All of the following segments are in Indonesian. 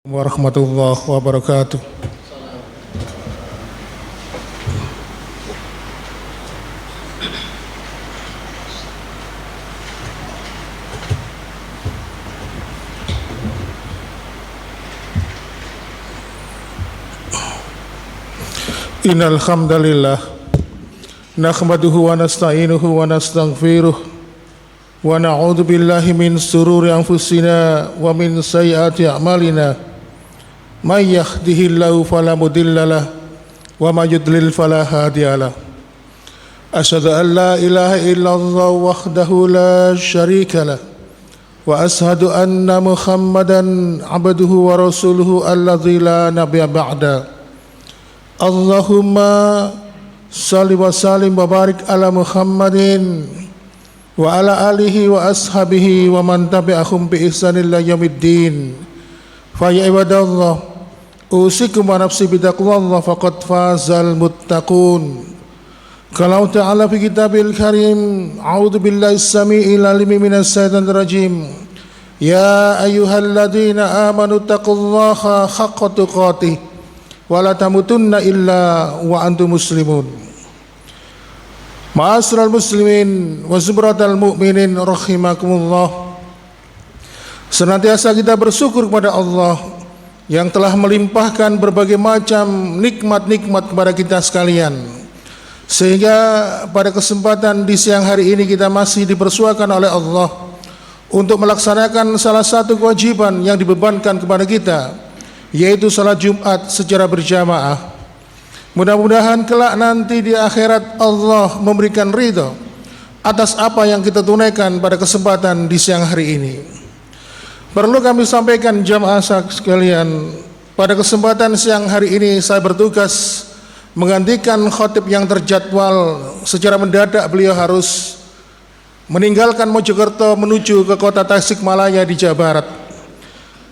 Warahmatullahi wabarakatuh. Innal hamdalillah nahmaduhu wa nasta'inuhu wa nastaghfiruh wa na'udzu billahi min shururi anfusina wa min sayyiati a'malina. May yahdihillahu fala mudilla lahu wa may yudlil fala hadiya lahu. Asyhadu an la ilaha illallah wahdahu la syarika lahu wa asyhadu anna Muhammadan abduhu wa rasuluhu alladzi la nabiyya ba'da. Allahumma salli wa sallim wa barik ala Muhammadin wa ala alihi wa ashabihi wa man tabi'ahum bi ihsanin ila yaumiddin. Fa ya ibadallah, usikum wa nafsi bitaqwallah faqad fazal muttaqun. Qala ta'ala fi kitabil karim, a'udzu billahi as-sami'il alim minas syaitonir rajim. Ya ayyuhalladzina amanu taqullaha haqqa tuqatih wa la tamutunna illa wa antum muslimun. Ma'asyiral muslimin wa zumratal mu'minin rahimakumullah. Senantiasa kita bersyukur kepada Allah yang telah melimpahkan berbagai macam nikmat-nikmat kepada kita sekalian, sehingga pada kesempatan di siang hari ini kita masih dipersuakan oleh Allah untuk melaksanakan salah satu kewajiban yang dibebankan kepada kita, yaitu salat Jumat secara berjamaah. Mudah-mudahan kelak nanti di akhirat Allah memberikan ridha atas apa yang kita tunaikan pada kesempatan di siang hari ini. Perlu kami sampaikan jamaah sekalian, pada kesempatan siang hari ini saya bertugas menggantikan khatib yang terjadwal. Secara mendadak beliau harus meninggalkan Mojokerto menuju ke kota Tasikmalaya di Jawa Barat.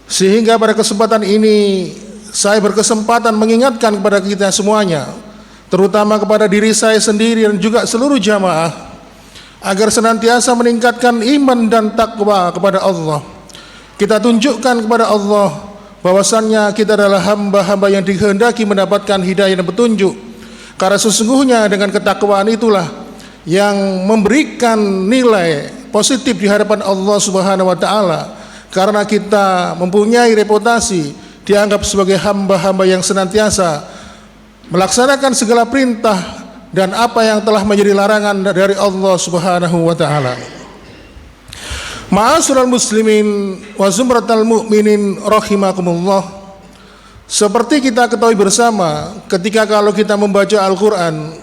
Sehingga pada kesempatan ini saya berkesempatan mengingatkan kepada kita semuanya, terutama kepada diri saya sendiri dan juga seluruh jamaah, agar senantiasa meningkatkan iman dan takwa kepada Allah. Kita tunjukkan kepada Allah bahwasannya kita adalah hamba-hamba yang dikehendaki mendapatkan hidayah dan petunjuk, karena sesungguhnya dengan ketakwaan itulah yang memberikan nilai positif di hadapan Allah Subhanahu wa taala, karena kita mempunyai reputasi dianggap sebagai hamba-hamba yang senantiasa melaksanakan segala perintah dan apa yang telah menjadi larangan dari Allah Subhanahu wa taala. Ma'asyiral muslimin wa zumratal mu'minin rahimakumullah. Seperti kita ketahui bersama, ketika kalau kita membaca Al-Qur'an,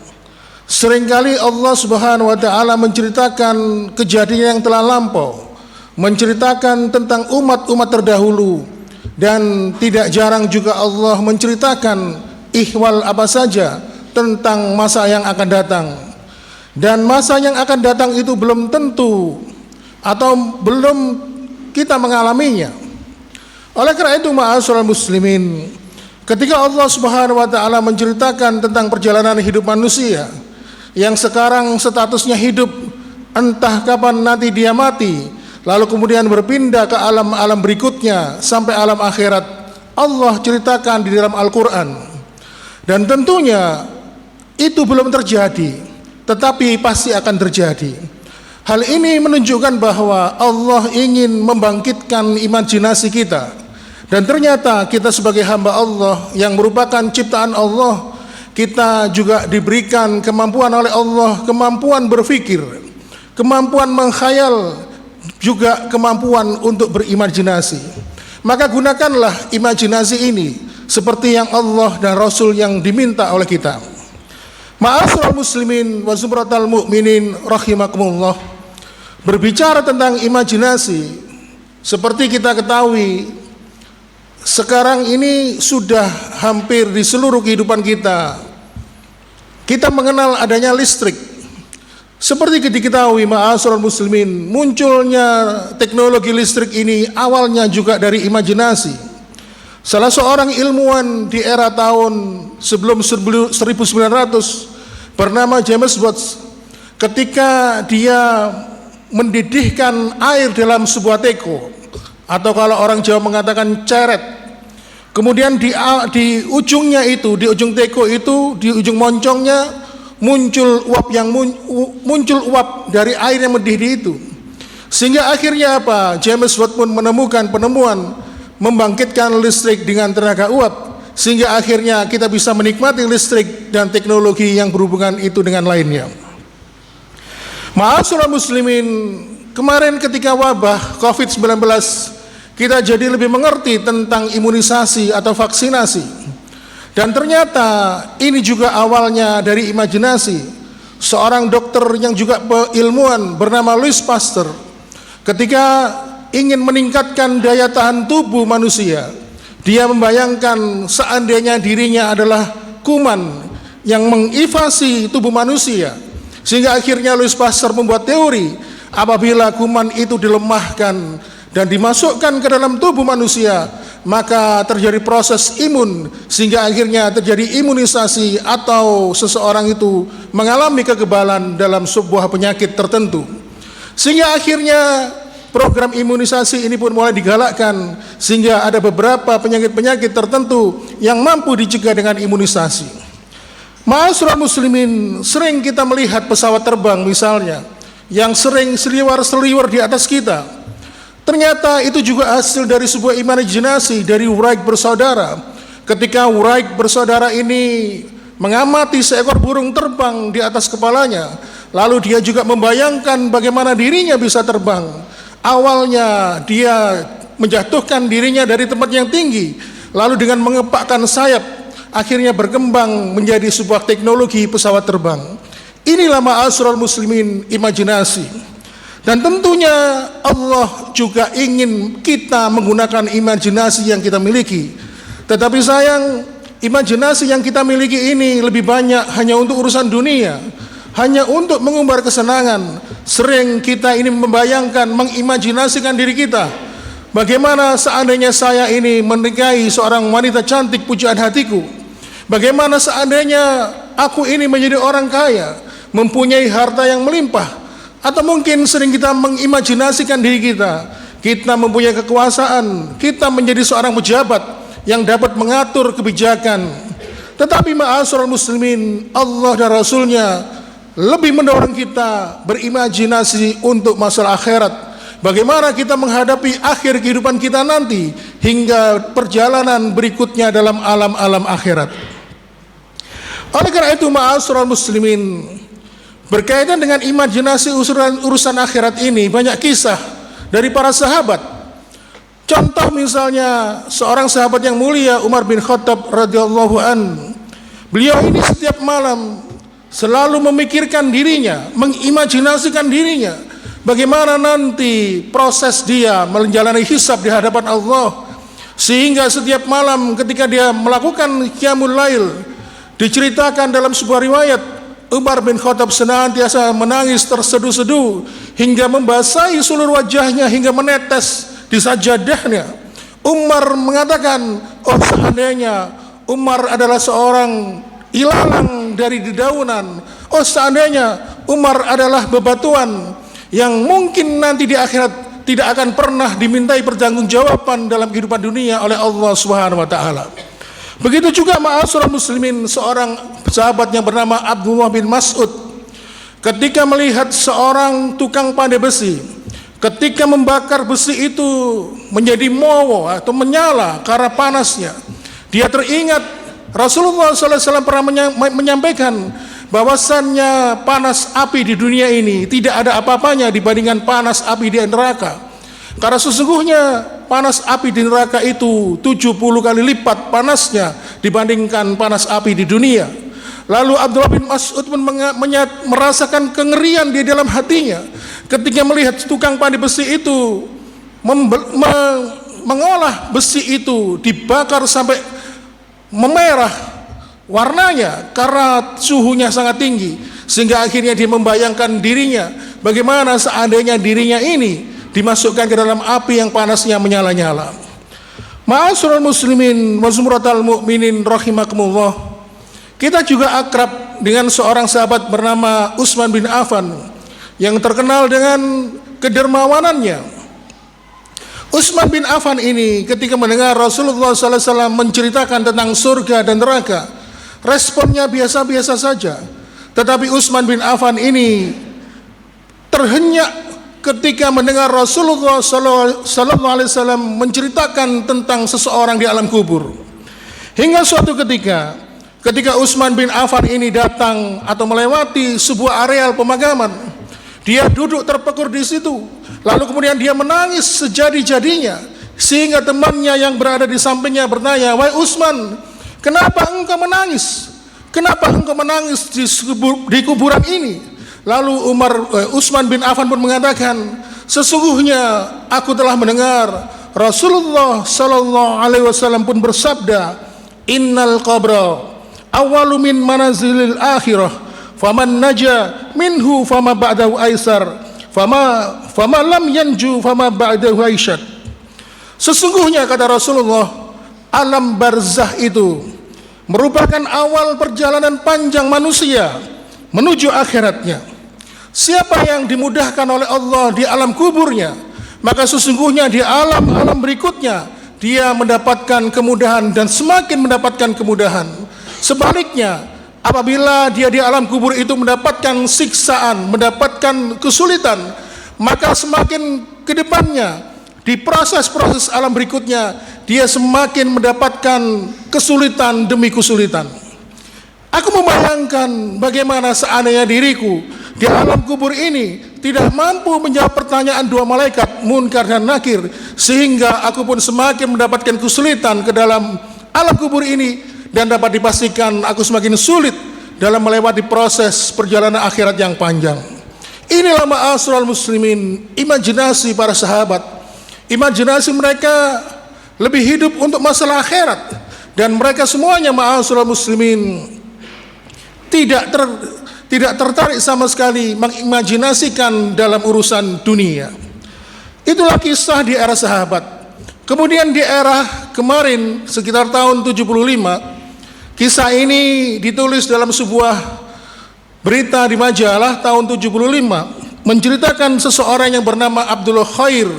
seringkali Allah Subhanahu wa taala menceritakan kejadian yang telah lampau, menceritakan tentang umat-umat terdahulu, dan tidak jarang juga Allah menceritakan ihwal apa saja tentang masa yang akan datang. Dan masa yang akan datang itu belum tentu atau belum kita mengalaminya. Oleh karena itu, ma'asyiral muslimin, ketika Allah Subhanahu wa taala menceritakan tentang perjalanan hidup manusia yang sekarang statusnya hidup, entah kapan nanti dia mati, lalu kemudian berpindah ke alam-alam berikutnya sampai alam akhirat, Allah ceritakan di dalam Al-Qur'an. Dan tentunya itu belum terjadi, tetapi pasti akan terjadi. Hal ini menunjukkan bahwa Allah ingin membangkitkan imajinasi kita, dan ternyata kita sebagai hamba Allah yang merupakan ciptaan Allah, kita juga diberikan kemampuan oleh Allah, kemampuan berpikir, kemampuan mengkhayal, juga kemampuan untuk berimajinasi. Maka gunakanlah imajinasi ini seperti yang Allah dan Rasul yang diminta oleh kita. Ma'asyiral muslimin wa zumratal mu'minin rahimakumullah. Berbicara tentang imajinasi, seperti kita ketahui, sekarang ini sudah hampir di seluruh kehidupan kita, kita mengenal adanya listrik. Seperti diketahui, ma'asyiral muslimin, munculnya teknologi listrik ini awalnya juga dari imajinasi. Salah seorang ilmuwan di era tahun sebelum 1900 bernama James Watt, ketika dia mendidihkan air dalam sebuah teko, atau kalau orang Jawa mengatakan ceret, Kemudian di ujungnya itu, di ujung teko itu, di ujung moncongnya muncul uap dari air yang mendidih itu. Sehingga akhirnya apa? James Watt pun menemukan penemuan membangkitkan listrik dengan tenaga uap, sehingga akhirnya kita bisa menikmati listrik dan teknologi yang berhubungan itu dengan lainnya. Ma'asyiral muslimin, kemarin ketika wabah COVID-19, kita jadi lebih mengerti tentang imunisasi atau vaksinasi. Dan ternyata ini juga awalnya dari imajinasi seorang dokter yang juga ilmuwan bernama Louis Pasteur. Ketika ingin meningkatkan daya tahan tubuh manusia, dia membayangkan seandainya dirinya adalah kuman yang menginvasi tubuh manusia. Sehingga akhirnya Louis Pasteur membuat teori, apabila kuman itu dilemahkan dan dimasukkan ke dalam tubuh manusia, maka terjadi proses imun, sehingga akhirnya terjadi imunisasi atau seseorang itu mengalami kekebalan dalam sebuah penyakit tertentu. Sehingga akhirnya program imunisasi ini pun mulai digalakkan, sehingga ada beberapa penyakit-penyakit tertentu yang mampu dicegah dengan imunisasi. Ma'asyiral muslimin, sering kita melihat pesawat terbang misalnya yang sering seliwar-seliwar di atas kita. Ternyata itu juga hasil dari sebuah imajinasi dari Wright bersaudara. Ketika Wright bersaudara ini mengamati seekor burung terbang di atas kepalanya, lalu dia juga membayangkan bagaimana dirinya bisa terbang. Awalnya dia menjatuhkan dirinya dari tempat yang tinggi, lalu dengan mengepakkan sayap, akhirnya berkembang menjadi sebuah teknologi pesawat terbang. Inilah ma'asyiral muslimin, imajinasi. Dan tentunya Allah juga ingin kita menggunakan imajinasi yang kita miliki. Tetapi sayang, imajinasi yang kita miliki ini lebih banyak hanya untuk urusan dunia, hanya untuk mengumbar kesenangan. Sering kita ini membayangkan, mengimajinasikan diri kita, bagaimana seandainya saya ini menikahi seorang wanita cantik pujaan hatiku, bagaimana seandainya aku ini menjadi orang kaya, mempunyai harta yang melimpah. Atau mungkin sering kita mengimajinasikan diri kita mempunyai kekuasaan, kita menjadi seorang pejabat yang dapat mengatur kebijakan. Tetapi ma'asyiral muslimin, Allah dan Rasulnya lebih mendorong kita berimajinasi untuk masalah akhirat. Bagaimana kita menghadapi akhir kehidupan kita nanti hingga perjalanan berikutnya dalam alam-alam akhirat. Oleh karena itu ma'asyiral muslimin, berkaitan dengan imajinasi urusan akhirat ini banyak kisah dari para sahabat. Contoh misalnya seorang sahabat yang mulia Umar bin Khattab radhiyallahu an. Beliau ini setiap malam selalu memikirkan dirinya, mengimajinasikan dirinya, bagaimana nanti proses dia menjalani hisab di hadapan Allah. Sehingga setiap malam ketika dia melakukan qiyamul lail, diceritakan dalam sebuah riwayat, Umar bin Khattab senantiasa menangis terseduh-seduh hingga membasahi seluruh wajahnya hingga menetes di sajadahnya. Umar mengatakan, oh seandainya Umar adalah seorang ilalang dari dedaunan, oh seandainya Umar adalah bebatuan yang mungkin nanti di akhirat tidak akan pernah dimintai pertanggungjawaban dalam kehidupan dunia oleh Allah Subhanahu wa taala. Begitu juga ma'asyiral muslimin, seorang sahabat yang bernama Abdullah bin Mas'ud ketika melihat seorang tukang pandai besi, ketika membakar besi itu menjadi mowo atau menyala karena panasnya, dia teringat Rasulullah SAW pernah menyampaikan bahwasannya panas api di dunia ini tidak ada apa-apanya dibandingkan panas api di neraka. Karena sesungguhnya panas api di neraka itu 70 kali lipat panasnya dibandingkan panas api di dunia. Lalu Abdullah bin Mas'ud pun merasakan kengerian di dalam hatinya ketika melihat tukang pandai besi itu mengolah besi itu, dibakar sampai memerah warnanya karena suhunya sangat tinggi, sehingga akhirnya dia membayangkan dirinya bagaimana seandainya dirinya ini dimasukkan ke dalam api yang panasnya menyala-nyala. Ma'asyiral muslimin wa zumratal mu'minin rahimakumullah. Kita juga akrab dengan seorang sahabat bernama Utsman bin Affan yang terkenal dengan kedermawanannya. Utsman bin Affan ini ketika mendengar Rasulullah SAW menceritakan tentang surga dan neraka, responnya biasa-biasa saja. Tetapi Utsman bin Affan ini terhenyak ketika mendengar Rasulullah SAW menceritakan tentang seseorang di alam kubur. Hingga suatu ketika Utsman bin Affan ini datang atau melewati sebuah areal pemakaman, dia duduk terpekur di situ. Lalu kemudian dia menangis sejadi-jadinya, sehingga temannya yang berada di sampingnya bertanya, "Wahai Utsman, kenapa engkau menangis? Kenapa engkau menangis di kuburan ini?" Lalu Utsman bin Affan pun mengatakan, "Sesungguhnya aku telah mendengar Rasulullah sallallahu alaihi wasallam pun bersabda, innal qabra awwalu min manazilil akhirah, faman naja minhu fama ba'dahu aisar, fama lam yanju fama ba'dahu aisyad." Sesungguhnya kata Rasulullah, alam barzah itu merupakan awal perjalanan panjang manusia menuju akhiratnya. Siapa yang dimudahkan oleh Allah di alam kuburnya, maka sesungguhnya di alam-alam berikutnya dia mendapatkan kemudahan dan semakin mendapatkan kemudahan. Sebaliknya, apabila dia di alam kubur itu mendapatkan siksaan, mendapatkan kesulitan, maka semakin ke depannya di proses-proses alam berikutnya dia semakin mendapatkan kesulitan demi kesulitan. Aku membayangkan bagaimana seandainya diriku di alam kubur ini tidak mampu menjawab pertanyaan dua malaikat Munkar dan Nakir, sehingga aku pun semakin mendapatkan kesulitan ke dalam alam kubur ini, dan dapat dipastikan aku semakin sulit dalam melewati proses perjalanan akhirat yang panjang. Inilah ma'asyiral muslimin, imajinasi para sahabat. Imajinasi mereka lebih hidup untuk masalah akhirat, dan mereka semuanya ma'asyiral muslimin tidak tertarik sama sekali mengimajinasikan dalam urusan dunia. Itulah kisah di era sahabat. Kemudian di era kemarin sekitar tahun 75, kisah ini ditulis dalam sebuah berita di majalah tahun 75, menceritakan seseorang yang bernama Abdullah Khair.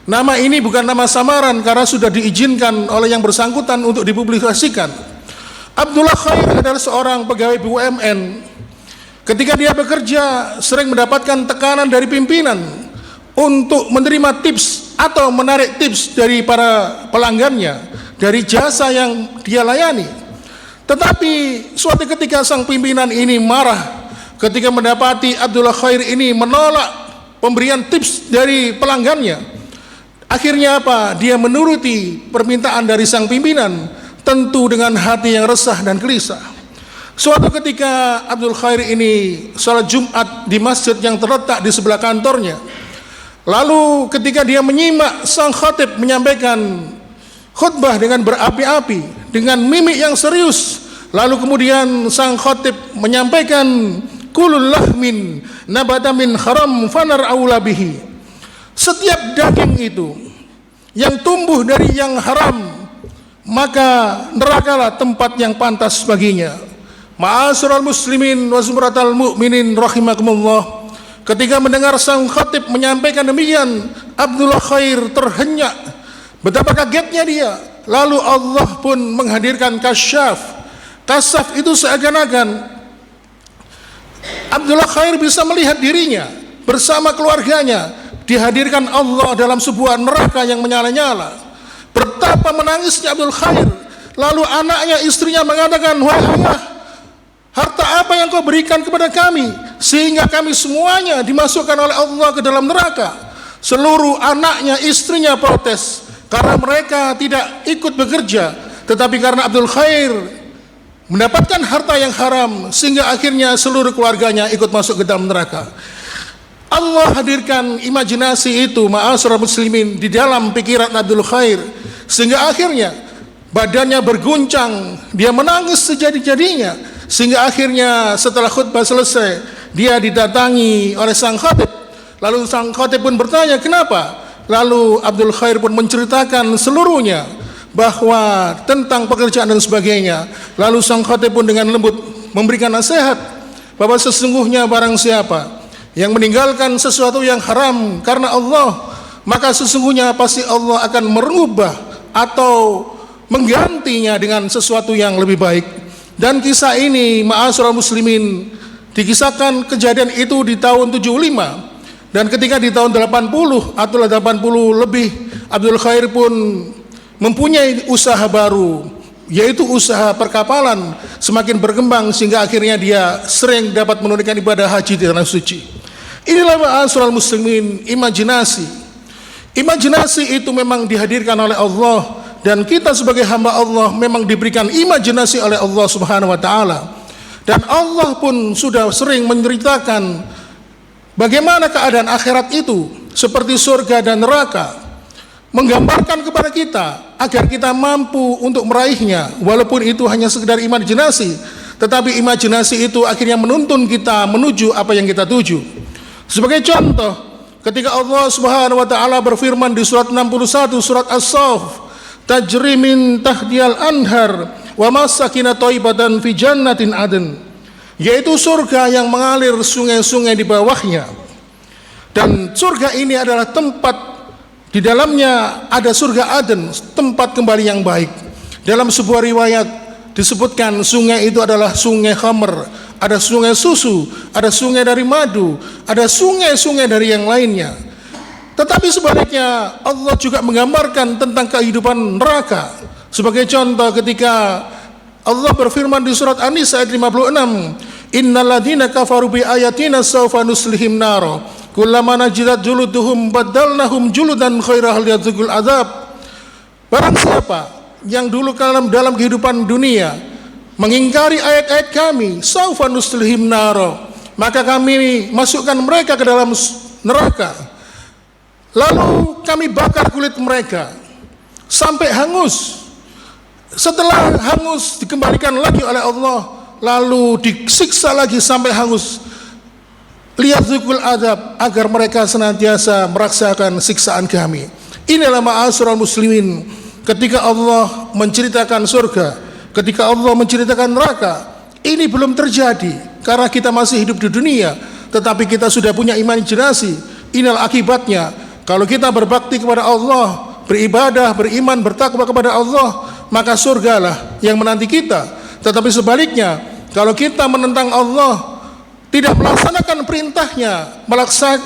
Nama ini bukan nama samaran karena sudah diizinkan oleh yang bersangkutan untuk dipublikasikan. Abdullah Khair adalah seorang pegawai BUMN. Ketika dia bekerja, sering mendapatkan tekanan dari pimpinan untuk menerima tips atau menarik tips dari para pelanggannya dari jasa yang dia layani. Tetapi suatu ketika sang pimpinan ini marah ketika mendapati Abdullah Khair ini menolak pemberian tips dari pelanggannya. Akhirnya apa? Dia menuruti permintaan dari sang pimpinan, tentu dengan hati yang resah dan gelisah. Suatu ketika Abdul Khair ini salat Jumat di masjid yang terletak di sebelah kantornya. Lalu ketika dia menyimak sang khatib menyampaikan khutbah dengan berapi-api, dengan mimik yang serius, lalu kemudian sang khatib menyampaikan kulul lahmin nabata min haram fanar aula bihi. Setiap daging itu yang tumbuh dari yang haram, maka nerakalah tempat yang pantas baginya. Ma'asyiral muslimin wa zumratal mu'minin rahimakumullah. Ketika mendengar sang khatib menyampaikan demikian, Abdullah Khair terhenyak. Betapa kagetnya dia. Lalu Allah pun menghadirkan kasyaf. Kasyaf itu seakan-akan Abdullah Khair bisa melihat dirinya bersama keluarganya dihadirkan Allah dalam sebuah neraka yang menyala-nyala. Betapa menangisnya Abdul Khair. Lalu anaknya, istrinya mengatakan, "Wahai ayah, harta apa yang kau berikan kepada kami sehingga kami semuanya dimasukkan oleh Allah ke dalam neraka?" Seluruh anaknya, istrinya protes karena mereka tidak ikut bekerja, tetapi karena Abdul Khair mendapatkan harta yang haram sehingga akhirnya seluruh keluarganya ikut masuk ke dalam neraka. Allah hadirkan imajinasi itu ma'asyiral muslimin di dalam pikiran Abdul Khair, sehingga akhirnya badannya berguncang, dia menangis sejadi-jadinya, sehingga akhirnya setelah khutbah selesai dia didatangi oleh sang khatib. Lalu sang khatib pun bertanya, "Kenapa?" Lalu Abdul Khair pun menceritakan seluruhnya bahwa tentang pekerjaan dan sebagainya. Lalu sang khatib pun dengan lembut memberikan nasihat bahwa sesungguhnya barang siapa yang meninggalkan sesuatu yang haram karena Allah, maka sesungguhnya pasti Allah akan merubah atau menggantinya dengan sesuatu yang lebih baik. Dan kisah ini, ma'asyiral muslimin, dikisahkan kejadian itu di tahun 75, dan ketika di tahun 80 atau 80 lebih, Abdul Khair pun mempunyai usaha baru, yaitu usaha perkapalan, semakin berkembang sehingga akhirnya dia sering dapat menunaikan ibadah haji di tanah suci. Inilah ma'asyiral muslimin, imajinasi itu memang dihadirkan oleh Allah, dan kita sebagai hamba Allah memang diberikan imajinasi oleh Allah Subhanahu wa taala. Dan Allah pun sudah sering menceritakan bagaimana keadaan akhirat itu, seperti surga dan neraka, menggambarkan kepada kita agar kita mampu untuk meraihnya, walaupun itu hanya sekedar imajinasi, tetapi imajinasi itu akhirnya menuntun kita menuju apa yang kita tuju. Sebagai contoh, ketika Allah Subhanahu wa taala berfirman di surat 61 surat As-Saff, tajri min tahdiyal anhar wa masakina thayyibatan fi jannatin adn, yaitu surga yang mengalir sungai-sungai di bawahnya. Dan surga ini adalah tempat, di dalamnya ada surga Aden, tempat kembali yang baik. Dalam sebuah riwayat disebutkan sungai itu adalah sungai khamr, ada sungai susu, ada sungai dari madu, ada sungai-sungai dari yang lainnya. Tetapi sebaliknya Allah juga menggambarkan tentang kehidupan neraka. Sebagai contoh, ketika Allah berfirman di surat An-Nisa ayat 56, innal ladzina kafaru bi ayatina sawfa nuslihim naro kullama najidat juluduhum badalnahum juludan khairah liyadzuqul azab. Barang siapa yang dulu dalam kehidupan dunia mengingkari ayat-ayat kami, sawfa nuslihim naro, maka kami masukkan mereka ke dalam neraka, lalu kami bakar kulit mereka sampai hangus. Setelah hangus dikembalikan lagi oleh Allah, lalu disiksa lagi sampai hangus, liyadzuqul azab, agar mereka senantiasa merasakan siksaan kami. Inilah ma'asyiral muslimin, ketika Allah menceritakan surga, ketika Allah menceritakan neraka, ini belum terjadi karena kita masih hidup di dunia, tetapi kita sudah punya imajinasi. Inilah akibatnya kalau kita berbakti kepada Allah, beribadah, beriman, bertakwa kepada Allah, maka surgalah yang menanti kita. Tetapi sebaliknya, kalau kita menentang Allah, tidak melaksanakan perintahnya,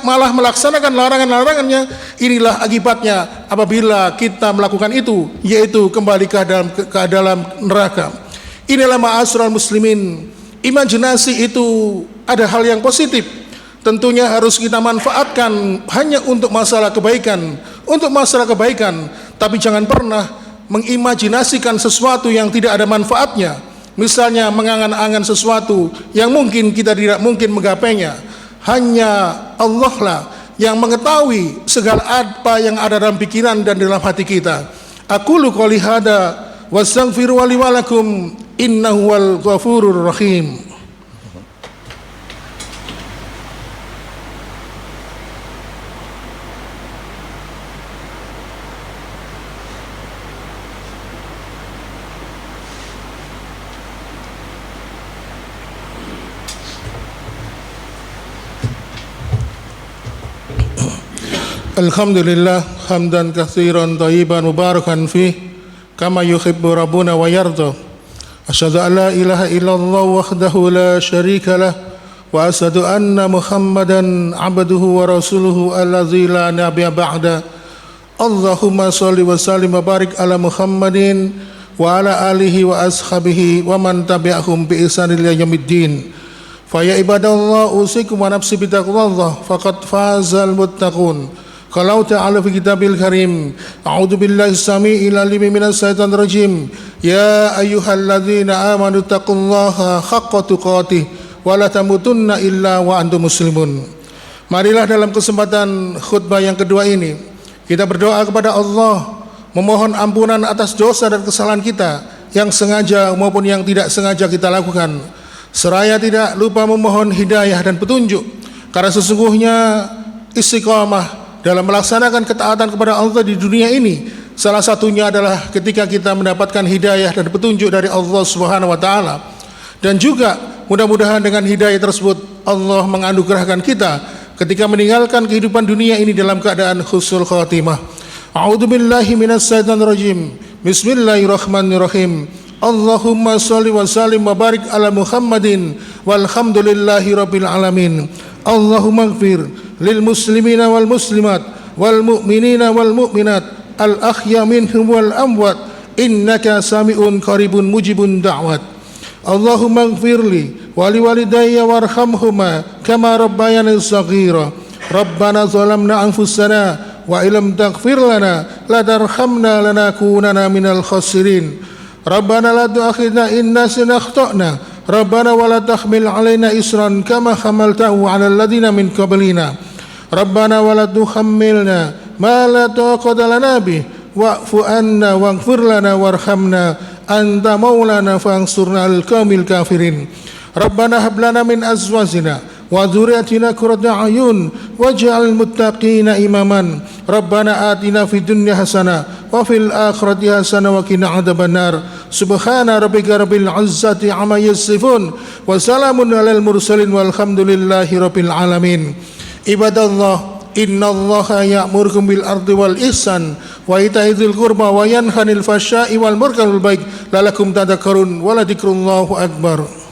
malah melaksanakan larangan-larangannya, inilah akibatnya apabila kita melakukan itu, yaitu kembali ke dalam neraka. Inilah ma'asyiral muslimin, imajinasi itu ada hal yang positif, tentunya harus kita manfaatkan hanya untuk masalah kebaikan, tapi jangan pernah mengimajinasikan sesuatu yang tidak ada manfaatnya. Misalnya mengangan-angan sesuatu yang mungkin kita tidak mungkin menggapainya. Hanya Allah lah yang mengetahui segala apa yang ada dalam pikiran dan dalam hati kita. Aqulu qouli hada wastaghfiru li wa lakum innahu wal ghafurur rahim. Alhamdulillah hamdan katsiran thayyiban mubarakan fih kama yuhibbu rabbuna wa yarda. Asyhadu an la ilaha illallah wahdahu la syarika lah wa asyhadu anna Muhammadan abduhu wa rasuluhu allazi la nabiyya ba'da. Allahumma shalli wa sallim wa barik ala Muhammadin wa ala alihi wa ashabihi wa man tabi'ahum bi ihsan ila yaumiddin. Fa ya ibadallah usikum wa nafsi bi taqwallah faqad fazal muttaqun. Qalau ta'ala fi kitabil karim, a'udzu billahi as-sami'il 'alim minas syaitonir rajim, ya ayyuhalladzina amanu taqullaha haqqa tuqatih wa la tamutunna illa wa antum muslimun. Marilah dalam kesempatan khutbah yang kedua ini kita berdoa kepada Allah, memohon ampunan atas dosa dan kesalahan kita yang sengaja maupun yang tidak sengaja kita lakukan, seraya tidak lupa memohon hidayah dan petunjuk, karena sesungguhnya istiqamah dalam melaksanakan ketaatan kepada Allah di dunia ini, salah satunya adalah ketika kita mendapatkan hidayah dan petunjuk dari Allah Subhanahu wa taala. Dan juga mudah-mudahan dengan hidayah tersebut Allah menganugerahkan kita ketika meninggalkan kehidupan dunia ini dalam keadaan husnul khatimah. A'udzubillahi minasyaitonir rajim. Bismillahirrahmanirrahim. Allahumma shalli wa sallim wa barik ala Muhammadin walhamdulillahi rabbil alamin. Allahumma ighfir lil muslimina wal muslimat wal mu'minina wal mu'minat al ahya minhum wal amwat innaka sami'un qaribun mujibun da'wat. Allahumma ighfirli wa liwalidayya warhamhuma kama rabbayani shaghira. Rabbana zalamna anfusana wa illam taghfir lana latarhamna lanakunanna minal khasirin. Rabbana la tu'akhidna in nasina akhtana. Rabbana wa la tahmil 'alaina isran kama hamaltahu 'alal ladzina min qablina. Rabbana wa la tuhammilna ma la taqata lana bih wa'fu anna waghfir lana warhamna anta maulana fansurna 'alal qaumil kafirin. Rabbana hab lana min azwajina wa dzurriyyatina qurrata a'yun waj'alil muttaqina imaman. Rabbana atina fid dunya hasanah wa fil akhirati hasanah wa qina adzabannar. Subhana rabbika rabbil izzati amma yasifun wa salamun alal mursalin walhamdulillahi rabbil alamin. Ibadallah, innallaha ya'murukum bil ardi wal ihsan wa ita'i dzil qurba wa yanha 'anil fahsya'i wal munkari wal baghi la'allakum tadhakkarun wa la dzikrullahi akbar.